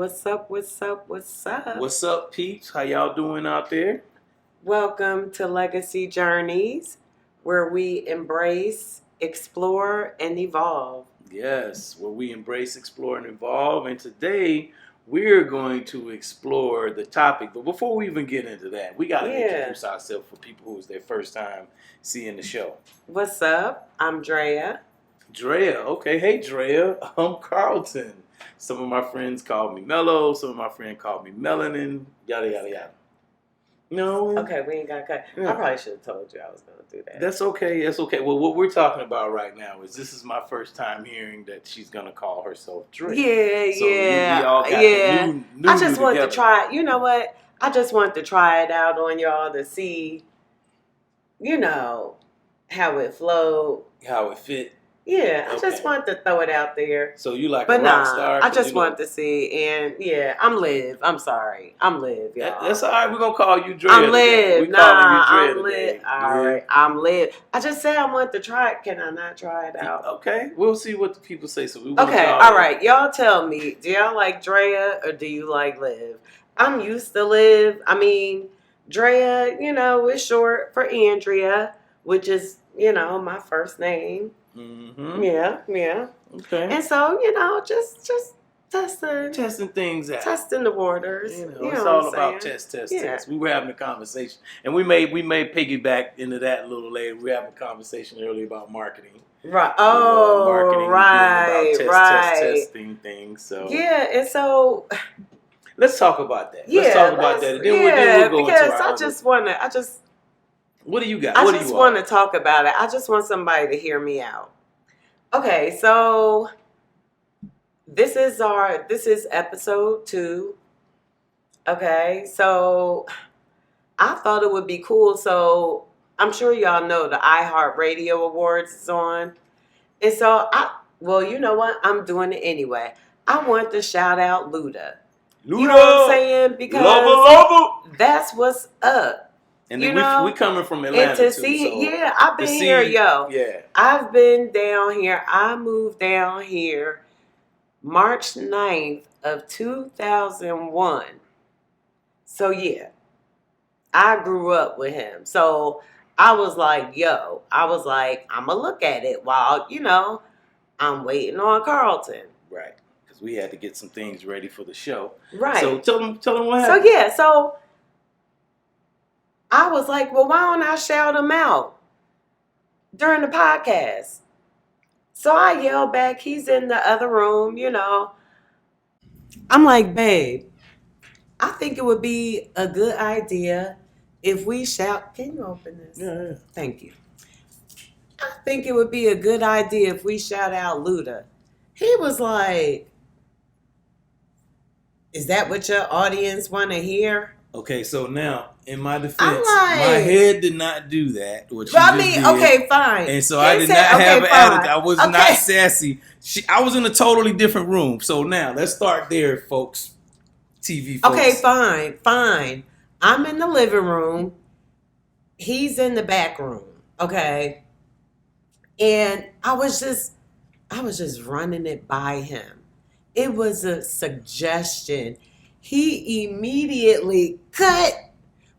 What's up, what's up, what's up? What's up, peeps? How y'all doing out there? Welcome to Legacy Journeys, where we embrace, explore, and evolve. Yes, where we embrace, explore, and evolve. And today, we're going to explore the topic. But before we even get into that, we got to introduce ourselves for people who's their first time seeing the show. What's up? I'm Drea. Drea, okay. Hey, Drea. I'm Carlton. Some of my friends call me Mellow. Some of my friends call me Melanin. Yada, yada, yada. No. Okay, we ain't got to cut. Yeah. I probably should have told you I was going to do that. That's okay. That's okay. Well, what we're talking about right now is this is my first time hearing that she's going to call herself Drea. Yeah, so yeah. We all got the new I just wanted together. to try, you know what? I just wanted to try it out on y'all to see, how it flowed. How it fit. Yeah, I just wanted to throw it out there. So you like but a rock star? I just wanted to see, and I'm Liv. I'm sorry. I'm Liv, y'all. That's all right. We're going to call you Drea. I'm Liv. I'm Liv. All right, I'm Liv. I just said I wanted to try it. Can I not try it out? Okay, we'll see what the people say. So all right. Y'all tell me, do y'all like Drea or do you like Liv? I'm used to Liv. I mean, Drea, is short for Andrea, which is, my first name. Mm-hmm. Yeah. Okay. And so, just testing things out. Testing the waters. It's all about test. We were having a conversation. And we may piggyback into that a little later. We were having a conversation earlier about marketing. Right. Marketing right. About testing things. So yeah, and so let's talk about that. Yeah, let's talk about that. And then we'll go because into our what do you got? I just want to talk about it. I just want somebody to hear me out. Okay, so this is episode 2. Okay, so I thought it would be cool. So I'm sure y'all know the iHeartRadio Awards is on. And so you know what? I'm doing it anyway. I want to shout out Luda. You know what I'm saying? Because Love. that's what's up. And then we coming from Atlanta and to too. See, I've been here, yo. Yeah. I've been down here. I moved down here March 9th of 2001. So, I grew up with him. So, I was like, I'm going to look at it while, I'm waiting on Carlton. Right. Because we had to get some things ready for the show. Right. So, tell them what happened. So I was like, well, why don't I shout him out during the podcast? So I yelled back, he's in the other room, I'm like, babe, I think it would be a good idea if we shout. Can you open this? Yeah. Thank you. I think it would be a good idea if we shout out Luda. He was like, is that what your audience want to hear? Okay, so now, in my defense, my head did not do that. Okay, fine. And so I did not have an attitude. I was not sassy. I was in a totally different room. So now, let's start there, folks. TV folks. Okay, fine. I'm in the living room. He's in the back room. Okay. And I was just running it by him. It was a suggestion. He immediately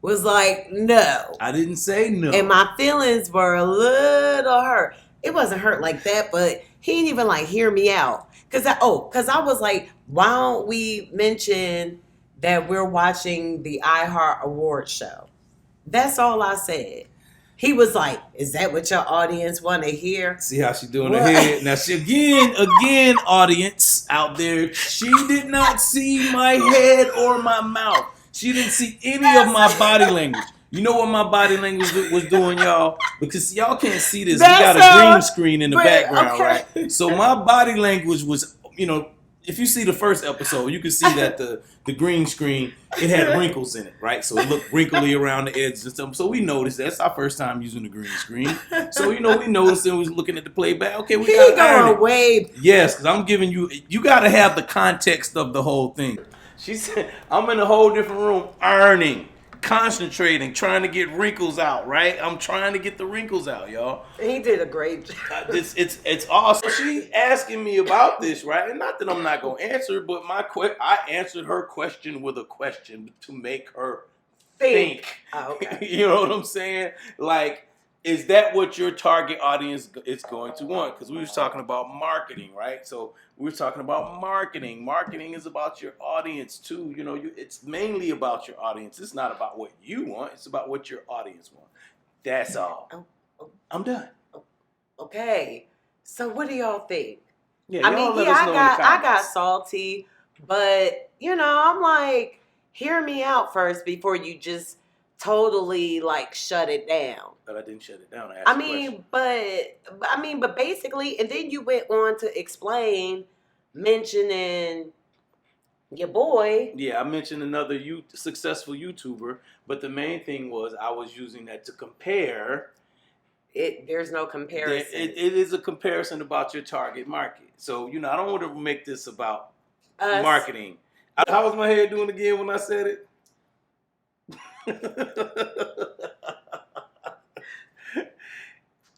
was like, no. I didn't say no. And my feelings were a little hurt. It wasn't hurt like that, but he didn't even hear me out. Because I was like, why don't we mention that we're watching the iHeart Award show? That's all I said. He was like, is that what your audience want to hear? See how she doing her head? Now, she again, audience out there, she did not see my head or my mouth. She didn't see any of my body language. You know what my body language was doing, y'all? Because y'all can't see this. We got a green screen in the background, right? So my body language was, if you see the first episode, you can see that the green screen, it had wrinkles in it, right? So it looked wrinkly around the edges and stuff. So we noticed that's our first time using the green screen. So, we noticed and we was looking at the playback. Okay, we got to iron it. Away. Yes, because I'm giving you got to have the context of the whole thing. She said, I'm in a whole different room ironing, concentrating, trying to get wrinkles out, right? I'm trying to get the wrinkles out, y'all. He did a great job. It's awesome. She asking me about this, right? And not that I'm not gonna answer, but I answered her question with a question to make her think. Oh, okay. You know what I'm saying? Like, is that what your target audience is going to want? Because we was talking about marketing, right? So we were talking about marketing. Marketing is about your audience too. You know, it's mainly about your audience. It's not about what you want. It's about what your audience wants. That's all. I'm done. Okay. So what do y'all think? Yeah, I mean, I got salty, but I'm like, hear me out first before you just totally like shut it down. But I didn't shut it down. I But basically, and then you went on to explain, mentioning your boy. Yeah, I mentioned another successful YouTuber, but the main thing was I was using that to compare. There's no comparison. It is a comparison about your target market. So, I don't want to make this about marketing. How was my head doing again when I said it?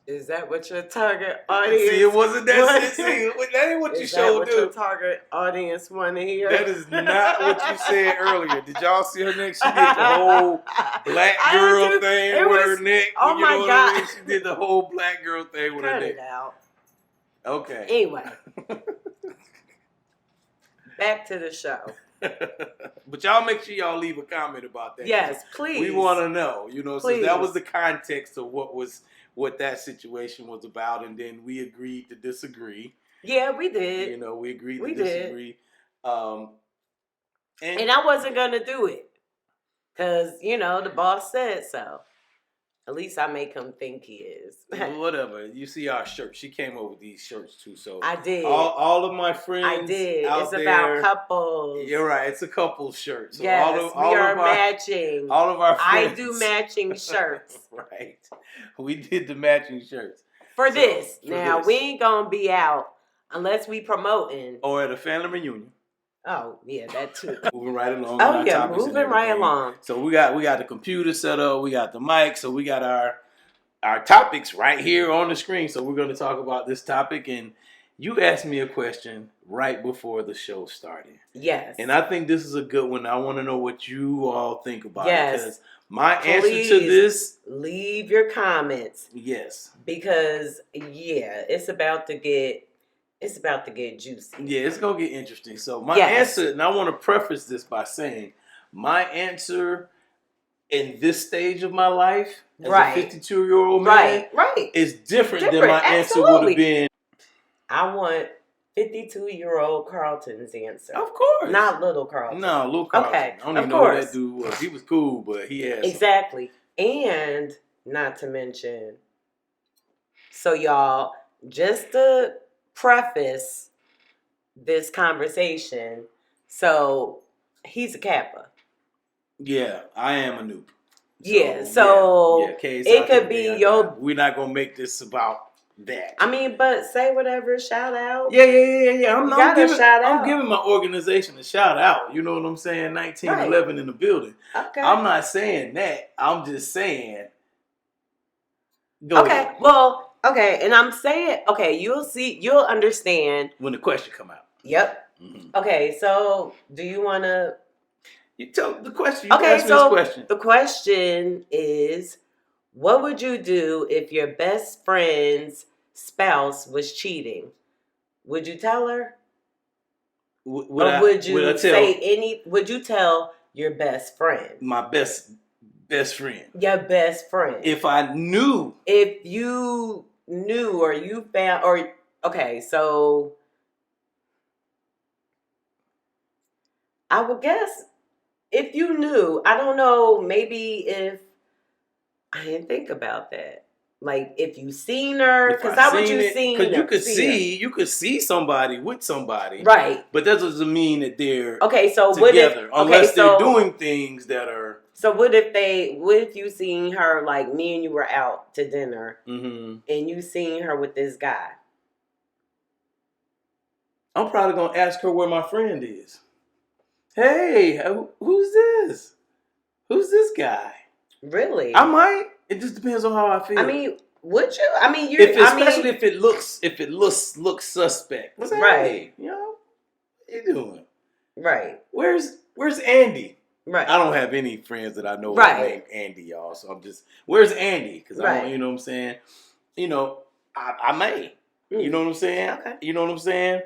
Is that what your target audience? See, it wasn't that. See, that ain't what you showed. Your target audience want to hear? That is not what you said earlier. Did y'all see her neck? She did the whole black girl thing with her neck. Oh my God! I mean? She did the whole black girl thing with her neck. Cut it out. Okay. Anyway, back to the show. But y'all make sure y'all leave a comment about that. Yes, please. We want to know. Please. So that was the context of what that situation was about, and then we agreed to disagree. Yeah, we did. We agreed to disagree. And I wasn't gonna do it because the boss said so. At least I make him think he is. Whatever. You see our shirts. She came over with these shirts too. So I did. All of my friends. I did. It's about couples. You're right. It's a couple shirt. So yes, we are matching. All of our friends. I do matching shirts. Right. We did the matching shirts. For this. We ain't gonna be out unless we promoting. Or at a family reunion. Oh, yeah, that too. Moving right along. Oh, yeah, moving right along. So we got the computer set up, we got the mic, so we got our topics right here on the screen. So we're going to talk about this topic, and you asked me a question right before the show started. Yes. And I think this is a good one. I want to know what you all think about it. Because Please answer to this... leave your comments. Yes. Because, it's about to get juicy. Yeah, it's going to get interesting. So my answer, and I want to preface this by saying, my answer in this stage of my life, as a 52-year-old man, is different than my answer would have been. I want 52-year-old Carlton's answer. Of course. Not little Carlton. No, little Carlton. Okay, I don't even know who that dude was. He was cool, but he had exactly. And not to mention, so y'all, just to preface this conversation, so he's a Kappa. Yeah, I am a noob. It could be your... We're not going to make this about that. I mean, but say whatever, shout out. Yeah. I'm I'm giving my organization a shout out. You know what I'm saying? 1911 in the building. Okay. I'm not saying that. I'm just saying... Go ahead. Well, okay, and I'm saying, you'll understand. When the question come out. Yep. Mm-hmm. Okay, so do you want to... You tell the question. The question. The question is, what would you do if your best friend's spouse was cheating? Would you tell her? Would you tell your best friend? My best friend. Your best friend. If I knew. If you knew or you found so I would guess if you knew, I don't know, maybe if I didn't think about that. Like if you seen her, because how would you seen her? Because you could see somebody with somebody, right? But that doesn't mean that they're So together, unless they're doing things that are. So what if you seen her, like me and you were out to dinner, mm-hmm. and you seen her with this guy? I'm probably gonna ask her where my friend is. Hey, who's this? who's this guy? Really? I might. It just depends on how I feel. I mean, would you? I mean, especially if it looks suspect. What's right? What you doing? Right. Where's Andy? Right. I don't have any friends that I know named Andy, y'all. So I'm just, where's Andy? Because I don't, you know what I'm saying. You know, I may. You know what I'm saying? Okay. You know what I'm saying?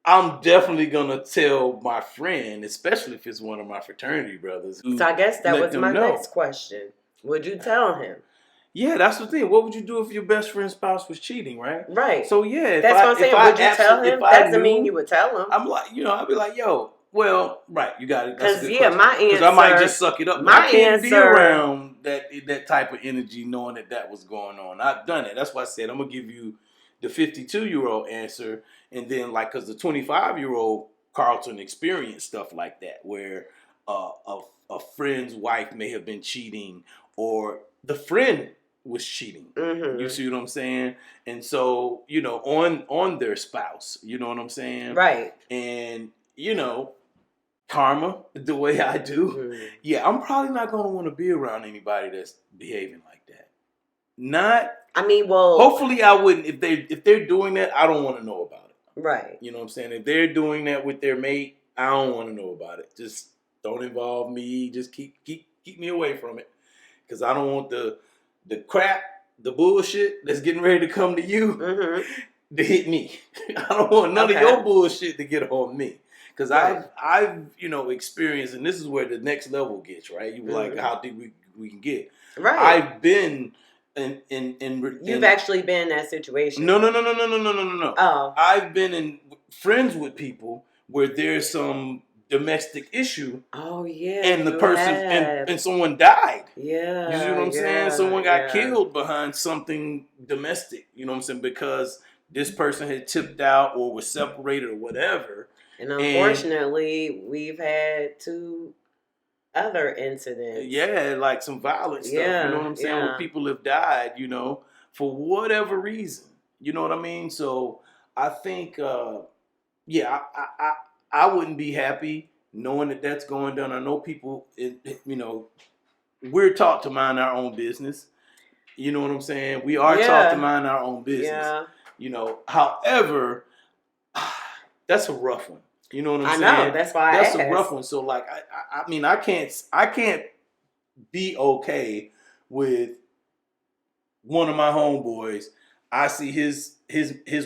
I'm definitely gonna tell my friend, especially if it's one of my fraternity brothers. So I guess that was my next question. Would you tell him? Yeah, that's the thing. What would you do if your best friend's spouse was cheating, right? Right. So yeah, that's what I'm saying. Would you tell him? Doesn't mean you would tell him. I'm like, I'd be like, yo, well, right, you got it. Because my answer, because I might just suck it up. I can't be around that type of energy, knowing that was going on. I've done it. That's why I said I'm gonna give you the 52-year-old answer, and then because the 25-year-old Carlton experienced stuff like that, where a friend's wife may have been cheating, or the friend was cheating. Mm-hmm. You see what I'm saying? And so, on their spouse, you know what I'm saying? Right. And, karma, the way I do, yeah, I'm probably not going to want to be around anybody that's behaving like that. Hopefully I wouldn't. If they're doing that, I don't want to know about it. Right. You know what I'm saying? If they're doing that with their mate, I don't want to know about it. Just don't involve me. Just keep me away from it. Because I don't want the crap, the bullshit that's getting ready to come to you to hit me. I don't want none of your bullshit to get on me. Because I've experienced, and this is where the next level gets, right? You were like, how deep we can get. Right. I've been You've actually been in that situation. No. Oh. I've been friends with people where there's some domestic issue. Oh yeah. And the person and someone died. Yeah. You see what I'm saying? Someone got killed behind something domestic. You know what I'm saying? Because this person had tipped out or was separated or whatever. And unfortunately, we've had 2 other incidents. Yeah, like some violent stuff. Yeah, you know what I'm saying? Where people have died, for whatever reason. You know what I mean? So I think, I wouldn't be happy knowing that that's going down. I know people, we're taught to mind our own business. You know what I'm saying? We are taught to mind our own business. Yeah. However, that's a rough one. You know what I'm saying? I know. That's why that's a rough one. So I can't be okay with one of my homeboys. I see his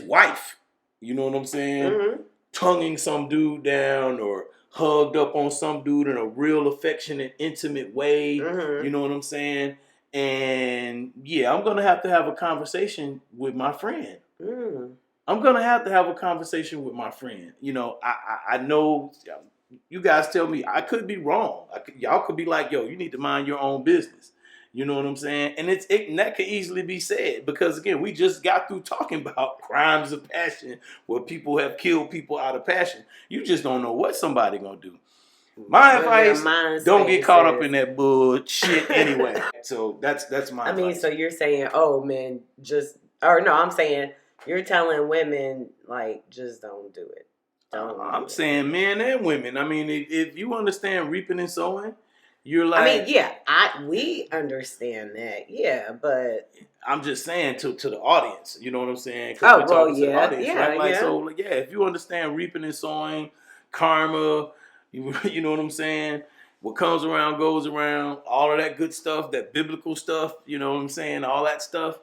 wife. You know what I'm saying? Tonguing some dude down or hugged up on some dude in a real affectionate, intimate way. You know what I'm saying? And yeah, I'm gonna have to have a conversation with my friend. I'm going to have a conversation with my friend. I know you guys tell me I could be wrong. Y'all could be like, yo, you need to mind your own business. You know what I'm saying? And that could easily be said because, again, we just got through talking about crimes of passion where people have killed people out of passion. You just don't know what somebody going to do. My advice, don't get caught up in that bullshit anyway. So that's my advice. So you're saying, oh, man, I'm saying... You're telling women, just don't do it. I'm saying men and women. If you understand reaping and sowing, you're like... we understand that. Yeah, but... I'm just saying to the audience. You know what I'm saying? To the audience, right? So, if you understand reaping and sowing, karma, you know what I'm saying? What comes around goes around. All of that good stuff, that biblical stuff, you know what I'm saying? All that stuff.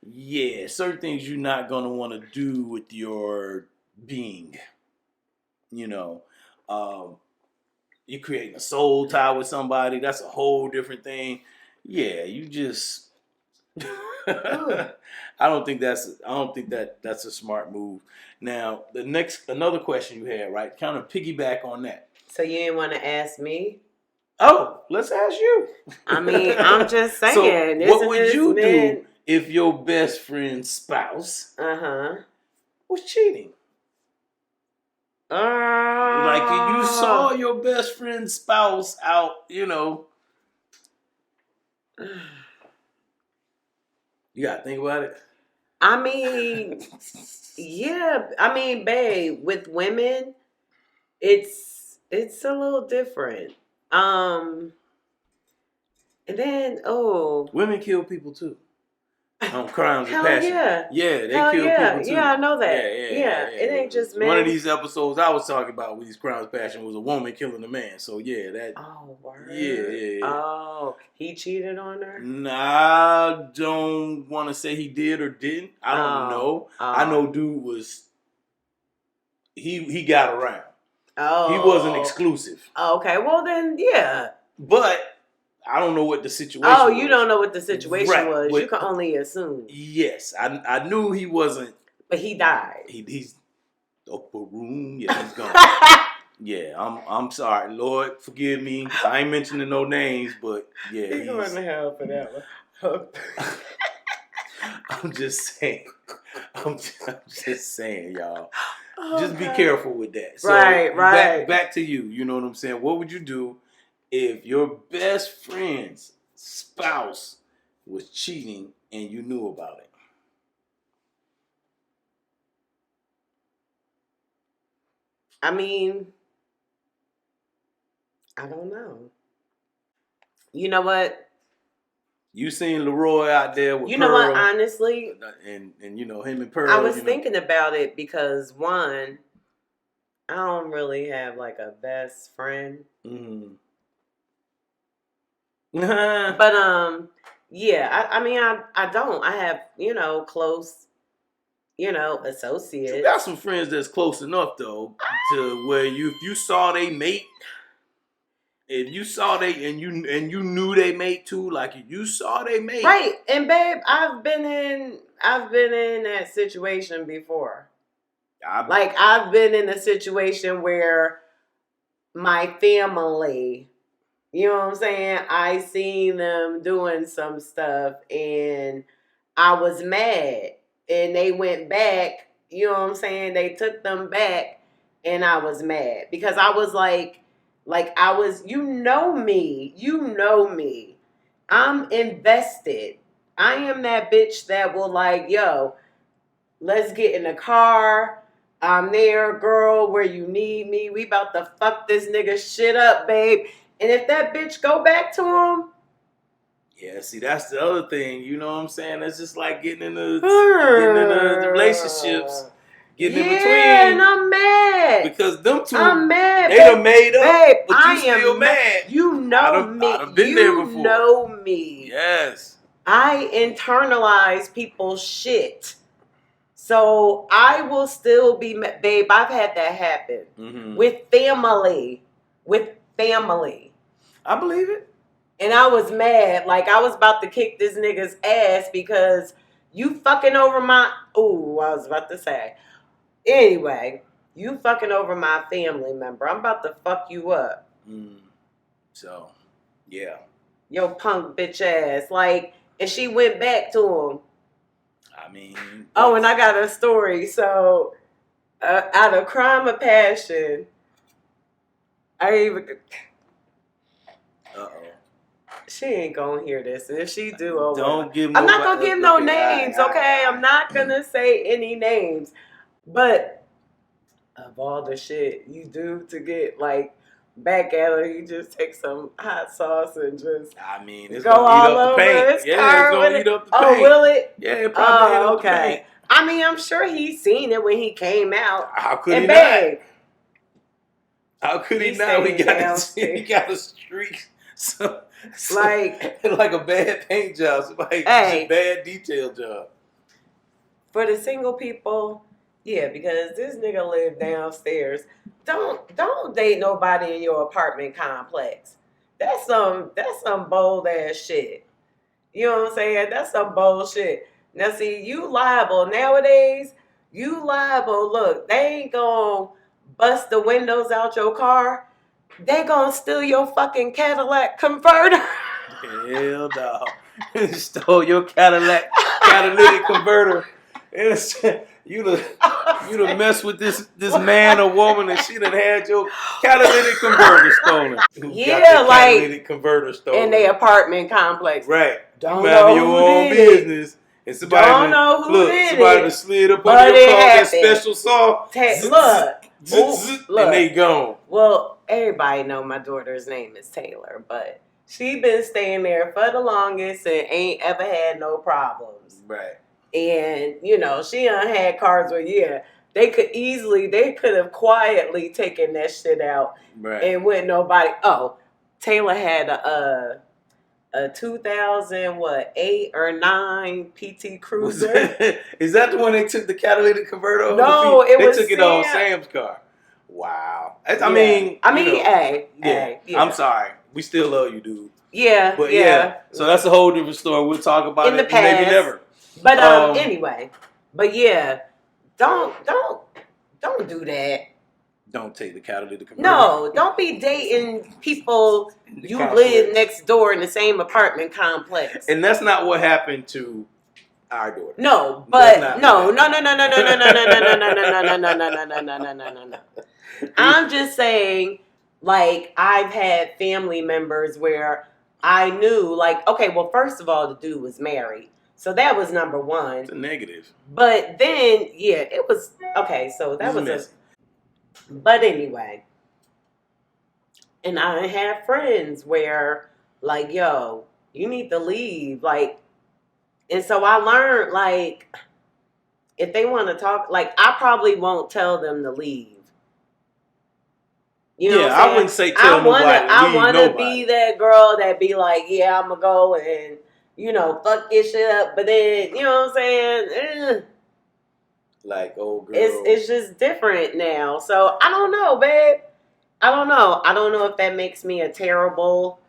Yeah, certain things you're not going to want to do with your being. You're creating a soul tie with somebody. That's a whole different thing. Yeah, you just... I don't think that's a smart move. Now, another question you had, right? Kind of piggyback on that. So you didn't want to ask me? Oh, let's ask you. I'm just saying. So what would you do if your best friend's spouse was cheating? Like you saw your best friend's spouse out, You gotta think about it. Babe, with women, it's a little different. And then women kill people too. Crimes of hell passion. yeah. Yeah, they Hell kill yeah. people too. Yeah, I know that. Yeah. It ain't just men. One of these episodes I was talking about with these crimes of passion was a woman killing a man. So yeah, that. Oh, word. Yeah. Oh, he cheated on her? Nah, I don't want to say he did or didn't. I don't know. I know dude was. He got around. Oh. He wasn't exclusive. Okay, well then, yeah. But I don't know what the situation was. you don't know what the situation was. But, you can only assume. Yes, I knew he wasn't. But he died. He's upper room. Yeah, he's gone. Yeah, I'm sorry. Lord, forgive me. I ain't mentioning no names, but yeah. He's going to hell for that one. I'm just saying. I'm just saying, y'all. Just be careful with that. So right. Back to you. You know what I'm saying? What would you do if your best friend's spouse was cheating and you knew about it? I mean, I don't know. You know what? You seen Leroy out there with Pearl. You know what, honestly? And you know, him and Pearl. I was thinking about it because, one, I don't really have like a best friend. Mm-hmm. But yeah, I mean I don't. I have, close, associates. You got some friends that's close enough though to where if you saw they mate, if you saw they and you knew they mate too, like if you saw they mate. Right. And babe, I've been in that situation before. I've been in a situation where my family, you know what I'm saying? I seen them doing some stuff and I was mad. And they went back, you know what I'm saying? They took them back and I was mad. Because I was like I was, you know me. I'm invested. I am that bitch that will yo, let's get in the car. I'm there, girl, where you need me. We about to fuck this nigga shit up, babe. And if that bitch go back to him. Yeah, see, that's the other thing. You know what I'm saying? That's just like getting in the relationships. Getting in between. Yeah, and I'm mad. Because them two, I'm mad, they done made up, babe, but you still mad. You know me. I've been there before. You know me. Yes. I internalize people's shit. So I will still be, babe, I've had that happen with family. I believe it. And I was mad. I was about to kick this nigga's ass because you fucking over my, I was about to say. Anyway, you fucking over my family member. I'm about to fuck you up. So, yeah. Yo punk bitch ass. And she went back to him. I mean. And I got a story. So, out of crime of passion, she ain't gonna hear this. And if she do, I'm not gonna give no names, okay? I'm not gonna say any names. But of all the shit you do to get back at her, you just take some hot sauce and just it's go all over his car. Yeah, it's gonna eat up the paint. Oh, will it? Yeah, it probably eat up the paint. I'm sure he's seen it when he came out. How could he not? How could he not? He got a streak. So, like a bad paint job. Somebody just a bad detail job. For the single people, yeah, because this nigga live downstairs. Don't date nobody in your apartment complex. That's some bold ass shit. You know what I'm saying? That's some bullshit. Now see, you liable nowadays. You liable. Look, they ain't gonna bust the windows out your car. They gonna steal your fucking Cadillac converter. Hell no. Stole your catalytic converter. You done mess with this man or woman and she done had your catalytic converter stolen. Yeah, catalytic converter stolen. In the apartment complex. Right. Don't you know your own business. And somebody done slid up on your car that special saw. Look. And they gone. Well, everybody know my daughter's name is Taylor, but she been staying there for the longest and ain't ever had no problems. Right. And, you know, she done had cards where, they could have quietly taken that shit out. Right. And wouldn't nobody, Taylor had a 2008 or 9 PT Cruiser. Is that the one they took the catalytic converter off? No, They took it on Sam's car. Wow. I mean, hey. I'm sorry. We still love you, dude. Yeah, but so that's a whole different story. We'll talk about in the it past. Maybe never. But anyway, but don't do that. Don't take the catalytic converter. No, don't be dating people you live next door in the same apartment complex. And that's not what happened to our daughter. No, but no. I'm just saying, like, I've had family members where I knew, like, okay, well, first of all, the dude was married. So that was number one. It's a negative. But then, it was, okay, so that was but anyway. And I have friends where, like, yo, you need to leave. Like, and so I learned, like, if they want to talk, like, I probably won't tell them to leave. You know what I'm saying? I wouldn't say tell nobody to leave. I want to be that girl that be like, yeah, I'm going to go and, you know, fuck this shit up. But then, you know what I'm saying? Like, oh, girl. It's just different now. So, I don't know, babe. I don't know. I don't know if that makes me a terrible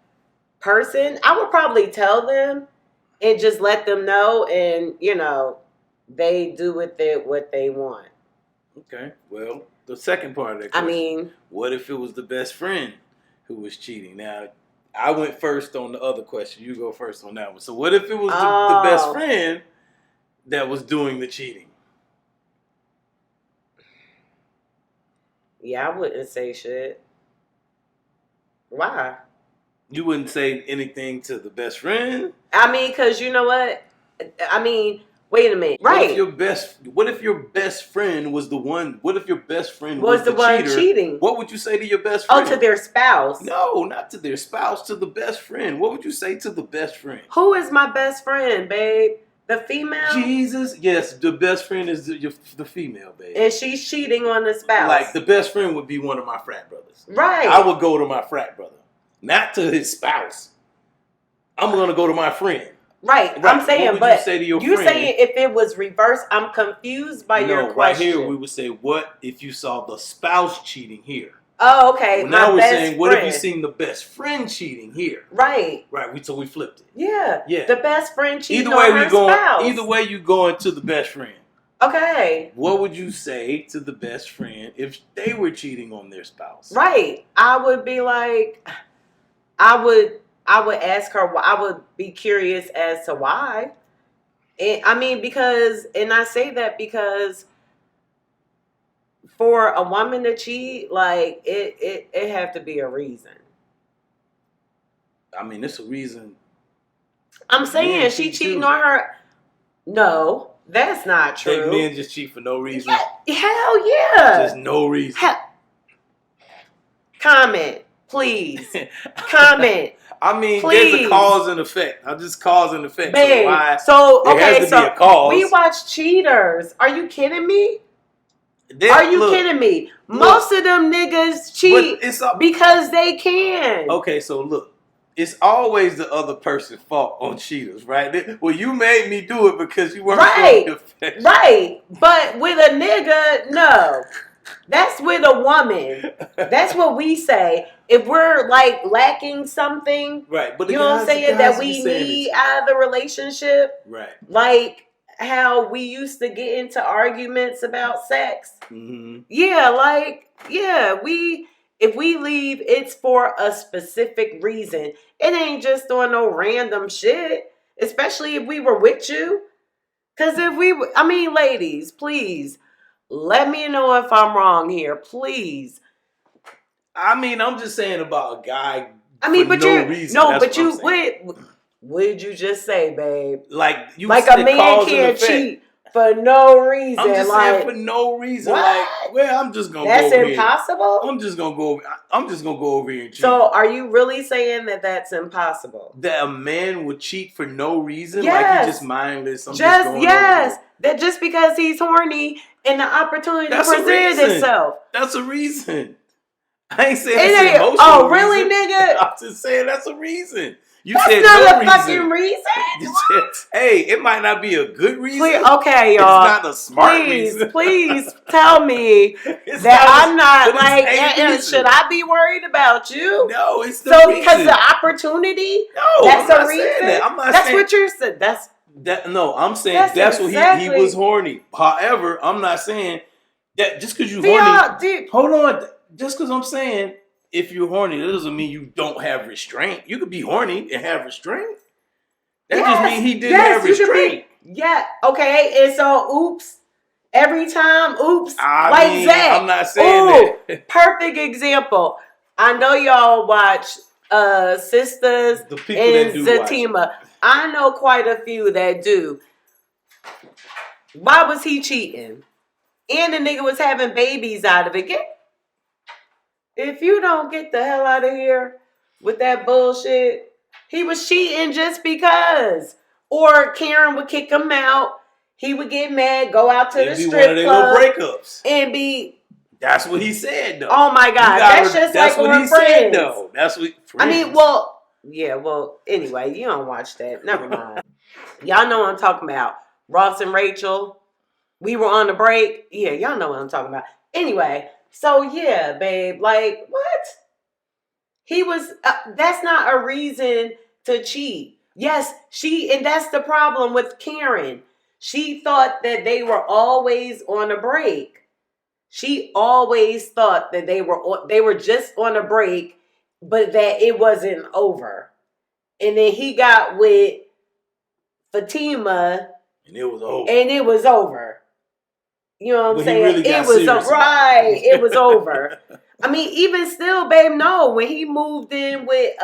person. I would probably tell them and just let them know, and, you know, they do with it what they want. Okay. Well, the second part of that question. I mean, what if it was the best friend who was cheating? Now, I went first on the other question. You go first on that one. So what if it was the best friend that was doing the cheating? Yeah, I wouldn't say shit. Why? You wouldn't say anything to the best friend? I mean, because you know what? I mean, wait a minute. Right. What if your best friend was the one? What if your best friend was the one cheater? Cheating? What would you say to your best friend? Oh, to their spouse. No, not to their spouse, to the best friend. What would you say to the best friend? Who is my best friend, babe? The female? Jesus. Yes, the best friend is the female, babe. And she's cheating on the spouse. Like, the best friend would be one of my frat brothers. Right. I would go to my frat brother. Not to his spouse. I'm going to go to my friend. Right. I'm saying, what would but you say to your you're friend? saying if it was reversed, I'm confused by your question. Right here we would say, what if you saw the spouse cheating here? Oh, okay. Well, now we're saying, what if you seen the best friend cheating here? Right. Right. So we flipped it. Yeah. Yeah. The best friend cheating on her spouse. Either way, you going to the best friend. Okay. What would you say to the best friend if they were cheating on their spouse? Right. I would be like, I would ask her. I would be curious as to why. And I mean, and I say that because for a woman to cheat, like it have to be a reason. I mean, it's a reason. I'm saying she cheating on her. No, that's not true. Think men just cheat for no reason? Hell yeah. Just no reason. Comment, please. Comment. I mean, please. There's a cause and effect. I'm just cause and effect. Babe, There has to be a cause. We watch Cheaters. Are you kidding me? Kidding me? Most of them niggas cheat because they can. Okay, so look. It's always the other person's fault on cheaters, right? Well, you made me do it because you weren't showing affection. Right. But with a nigga, no. That's with a woman. That's what we say. If we're like lacking something, right? But you know what I'm saying, that we need out of the relationship, right? Like how we used to get into arguments about sex. Mm-hmm. If we leave, it's for a specific reason. It ain't just on no random shit. Especially if we were with you. Because ladies, please. Let me know if I'm wrong here, please. I mean, I'm just saying about a guy. What did you just say, babe? Like a man can't cheat For no reason. I'm just like, saying for no reason. What? Like, well, I'm just gonna that's go over impossible? here. I'm just gonna go over here and cheat. So are you really saying that that's impossible? That a man would cheat for no reason? Yes. Like he's just mindless. I'm just going over here. That just because he's horny and the opportunity presents itself. That's a reason. I ain't saying it's an emotional Oh, really, reason. nigga? I'm just saying that's a reason. You that's said not no a fucking reason. You said, hey, it might not be a good reason. Okay, y'all. It's not a smart reason. Please tell me that I'm not like, should I be worried about you? No, it's the reason. Because the opportunity? No, that's I'm not a reason. Saying that. I'm not that's saying what you're saying. No, I'm saying that's exactly what he was horny. However, I'm not saying that just because you're horny. Hold on. Just because I'm saying if you're horny, that doesn't mean you don't have restraint. You could be horny and have restraint. That just means he didn't have restraint. Okay. And so, oops. Every time, oops. I mean, Zach. I'm not saying that. Perfect example. I know y'all watch Sisters and Zatima. I know quite a few that do. Why was he cheating? And the nigga was having babies out of it. If you don't get the hell out of here with that bullshit, he was cheating just because. Or Karen would kick him out. He would get mad, go out to the strip club. Breakups. And be... That's what he said, though. Oh, my God. That's just like what he said, though. That's what... Friends. I mean, anyway, you don't watch that. Never mind. Y'all know what I'm talking about. Ross and Rachel. We were on the break. Yeah, y'all know what I'm talking about. Anyway... So, yeah, babe, like, what? He was, that's not a reason to cheat. Yes, and that's the problem with Karen. She thought that they were always on a break. She always thought that they were just on a break, but that it wasn't over. And then he got with Fatima. And it was over. You know what I'm saying? Really it was right. It was over. I mean, even still, babe, no. When he moved in with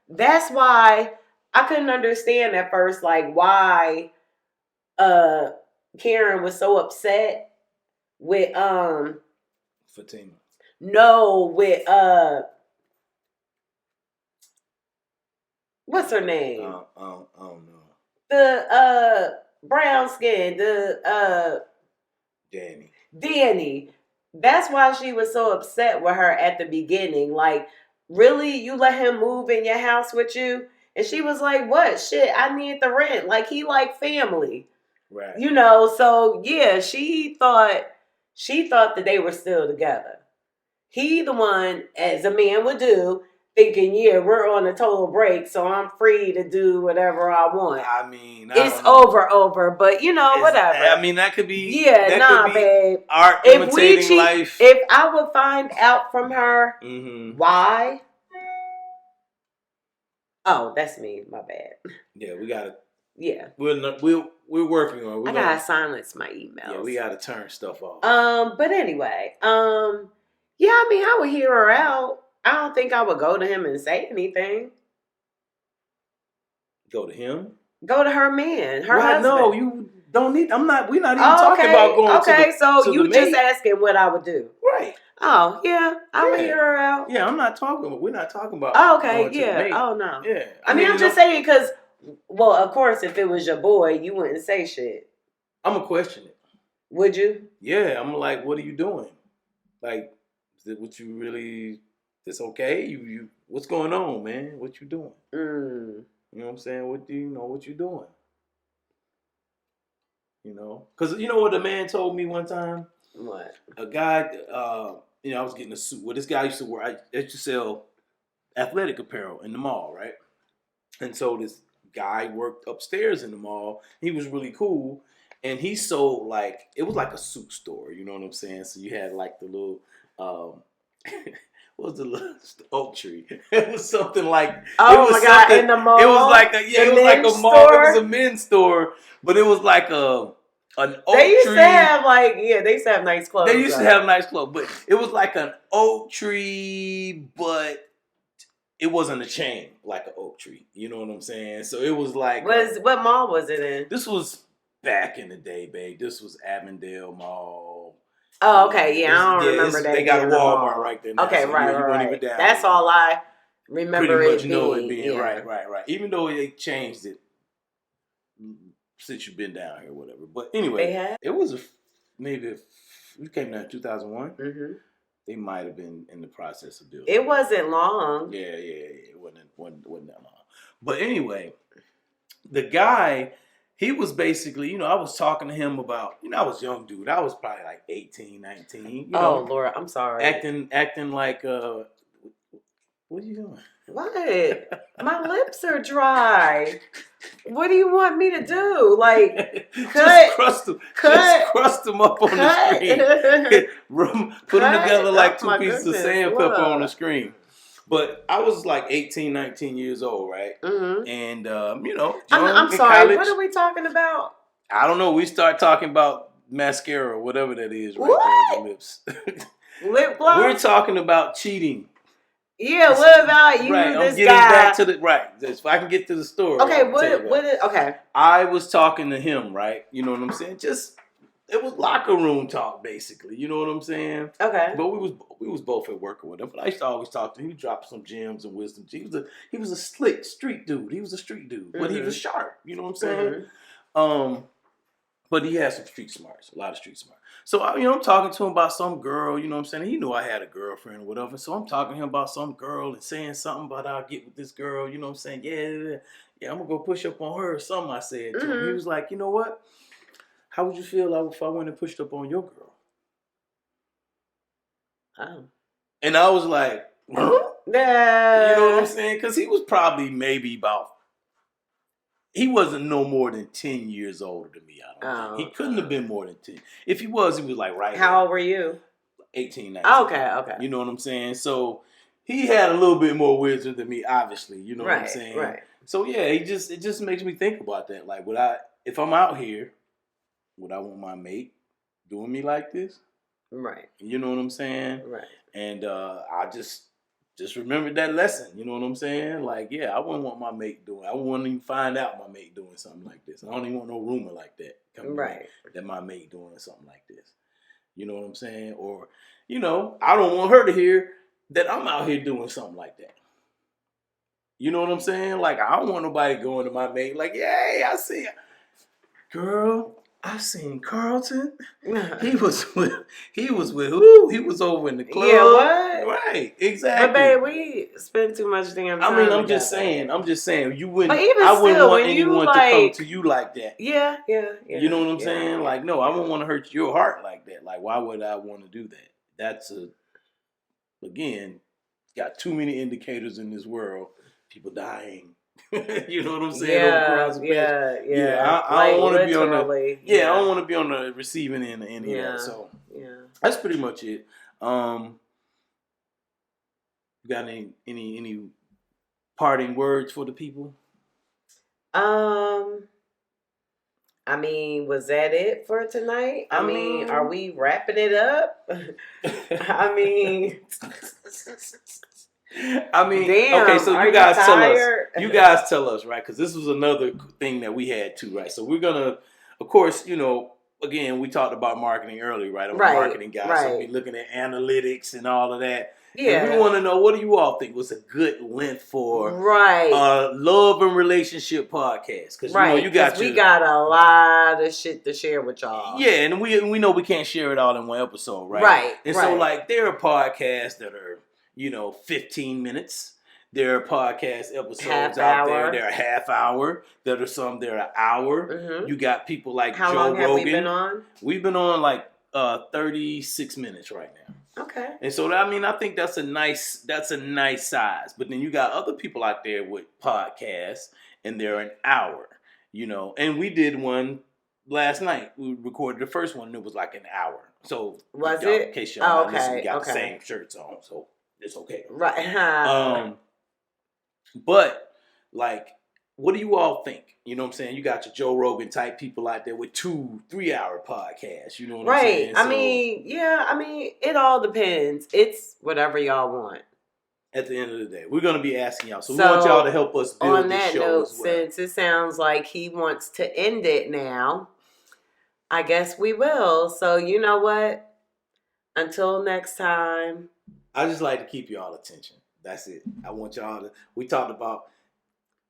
that's why I couldn't understand at first, like why Karen was so upset with Fatima. No, with what's her name? I don't know. The brown skin, Danny. That's why she was so upset with her at the beginning. Like, really? You let him move in your house with you? And she was like, what? Shit, I need the rent. Like, he like family. Right. You know, so yeah, she thought that they were still together. He the one, as a man would do, thinking, yeah, we're on a total break, so I'm free to do whatever I want. I mean, it's over, but whatever. I mean, that could be. Yeah, that could be babe. Art imitating life. If I would find out from her why. Oh, that's me. My bad. Yeah, we gotta. Yeah, we're working on. I gotta silence my emails. Yeah, we gotta turn stuff off. But anyway, yeah, I mean, I would hear her out. I don't think I would go to him and say anything. Go to him? Go to her man, her husband. No, you don't need. We're not even talking about going to you just asking what I would do. Right. Oh, yeah. I would hear her out. Yeah, we're not talking about. Oh, okay, yeah. Oh, no. Yeah. I mean, I'm just saying because, well, of course, if it was your boy, you wouldn't say shit. I'm going to question it. Would you? Yeah, I'm like, what are you doing? Like, what you really... It's okay. You what's going on, man? What you doing? You know what I'm saying? What you doing? Because you know what a man told me one time. What? A guy, I was getting a suit. Well, this guy used to work. I used to sell athletic apparel in the mall, right? And so this guy worked upstairs in the mall. He was really cool, and he sold it was like a suit store. You know what I'm saying? So you had like the little. What was the oak tree? It was something like in the mall. It was like it was like a mall. Store? It was a men's store, but it was like an oak tree. They used to have they used to have nice clothes. They used to have nice clothes, but it was like an oak tree, but it wasn't a chain like an oak tree. You know what I'm saying? So it was like what mall was it in? This was back in the day, babe. This was Avondale Mall. Oh, okay. Yeah, I don't remember that. They got a being the Walmart mall. right there now. Okay, So right, you weren't even right. down That's there. all I remember. Pretty much it know being, it being yeah. right. Even though they changed it since you've been down here, or whatever. But anyway, it was maybe we came down in 2001. Mm-hmm. They might have been in the process of building. It wasn't long. Yeah. It wasn't that long. But anyway, the guy, he was basically, I was talking to him about, I was a young dude. I was probably like 18, 19. Oh, Lord, I'm sorry. Acting like, what are you doing? What? My lips are dry. What do you want me to do? Like, just crust them up on the screen. Put them together like two pieces of sandpaper on the screen. But I was like 18, 19 years old, right? Mm-hmm. And, I'm sorry, college, what are we talking about? I don't know. We start talking about mascara or whatever that is right there on the lips. Lip gloss? We're talking about cheating. Yeah, what about you? Right, this I'm getting guy. back to if I can get to the story. Okay, okay. I was talking to him, right? You know what I'm saying? It was locker room talk, basically. You know what I'm saying? Okay. But we was both at work or whatever. But I used to always talk to him. He dropped some gems and wisdom. He was a slick street dude. He was a street dude, but he was sharp. You know what I'm saying? Mm-hmm. But he had some street smarts, a lot of street smarts. So, I'm talking to him about some girl, you know what I'm saying? He knew I had a girlfriend or whatever. So I'm talking to him about some girl and saying something about I'll get with this girl, you know what I'm saying? Yeah, I'm going to go push up on her or something I said to him. He was like, you know what? How would you feel if I went and pushed up on your girl? Oh. And I was like, huh? You know what I'm saying? Because he was probably maybe he wasn't no more than 10 years older than me. I don't think. He couldn't have been more than 10. If he was like right. How old were you? 18, 19. Okay. You know what I'm saying? So he had a little bit more wisdom than me, obviously. You know what I'm saying? Right. So yeah, it just makes me think about that. Like, if I'm out here, would I want my mate doing me like this? Right. You know what I'm saying? Right. And I just remembered that lesson. You know what I'm saying? Like, yeah, I wouldn't want my mate doing. I wouldn't even find out my mate doing something like this. I don't even want no rumor like that coming right. That my mate doing something like this. You know what I'm saying? Or, I don't want her to hear that I'm out here doing something like that. You know what I'm saying? Like, I don't want nobody going to my mate like, yeah, I see her. Girl, I seen Carlton. He was with who? He was over in the club. Yeah, what? Right, exactly. But babe, we spend too much damn time. I mean, I'm just saying, you wouldn't. But even I wouldn't still, want anyone to come to you like that. Yeah. You know what I'm saying? Like, no, I wouldn't want to hurt your heart like that. Like, why would I want to do that? That's again, got too many indicators in this world. People dying. You know what I'm saying? Yeah. I don't want to be on the. Yeah, I don't want to be on the receiving end of any of that. So that's pretty much it. You got any parting words for the people? I mean, was that it for tonight? I mean, are we wrapping it up? I mean, damn, okay, so you guys tell us, right? Because this was another thing that we had too, right? So we're gonna, of course, again, we talked about marketing earlier, right? I'm a marketing guy, so we're looking at analytics and all of that. Yeah, and we want to know, what do you all think was a good length for love and relationship podcast? Because we got a lot of shit to share with y'all. Yeah, and we know we can't share it all in one episode, right? Right. And so, like, there are podcasts that are 15 minutes. There are podcast episodes out there. They're a half hour. There are some that are an hour. Mm-hmm. You got people like Joe Rogan. How long have we been on? We've been on like 36 minutes right now. Okay. And so I think that's a nice size. But then you got other people out there with podcasts, and they're an hour. And we did one last night. We recorded the first one, and it was like an hour. So was it? In case y'all not listening, we got the same shirts on, so it's okay. Right. But like, what do you all think? You know what I'm saying? You got your Joe Rogan type people out there with 2-3 hour podcasts. You know what I'm saying? Right. It all depends. It's whatever y'all want. At the end of the day, we're going to be asking y'all. So we want y'all to help us build this show as well. Since it sounds like he wants to end it now, I guess we will. So you know what? Until next time. I just like to keep y'all attention. That's it. I want y'all to. We talked about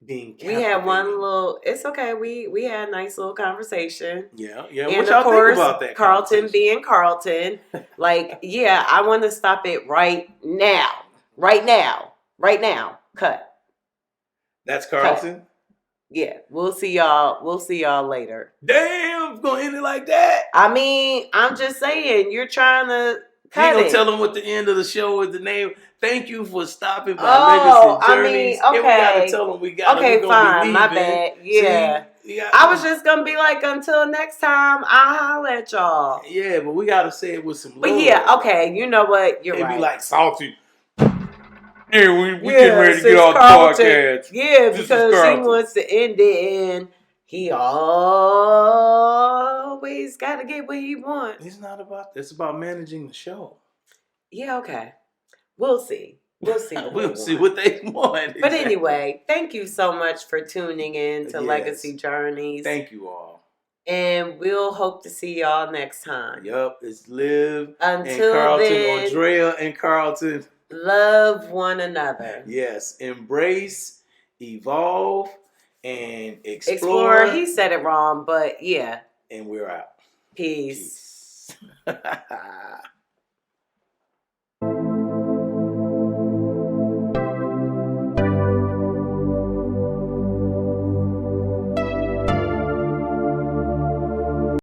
being. We had one little. It's okay. We had a nice little conversation. Yeah. And What y'all of course, think about that? Carlton being Carlton. Like, yeah, I want to stop it right now. Right now. Cut. That's Carlton. Cut. Yeah, we'll see y'all later. Damn, gonna end it like that. I mean, I'm just saying, you're trying to cut You ain't gonna it. tell them what the end of the show is. The name. Thank you for stopping by Legacy Journeys. I mean, okay. And we gotta tell them we're gonna be leaving. My bad. Yeah. See, I was just gonna be like, until next time, I'll holler at y'all. Yeah, but we gotta say it with some love. But yeah, okay, you know what? You're right. It'd be like salty. Yeah, we getting ready to get off the podcast. Yeah, because he wants to end it, and he always got to get what he wants. It's not about. It's about managing the show. Yeah, okay. We'll see. We'll see. We'll see what they want. But anyway, thank you so much for tuning in to Legacy Journeys. Thank you all. And we'll hope to see y'all next time. Yup, it's Liv and Carlton, then, Andrea and Carlton. Love one another. Yes, embrace, evolve, and explore. Explore. He said it wrong, but yeah. And we're out. Peace.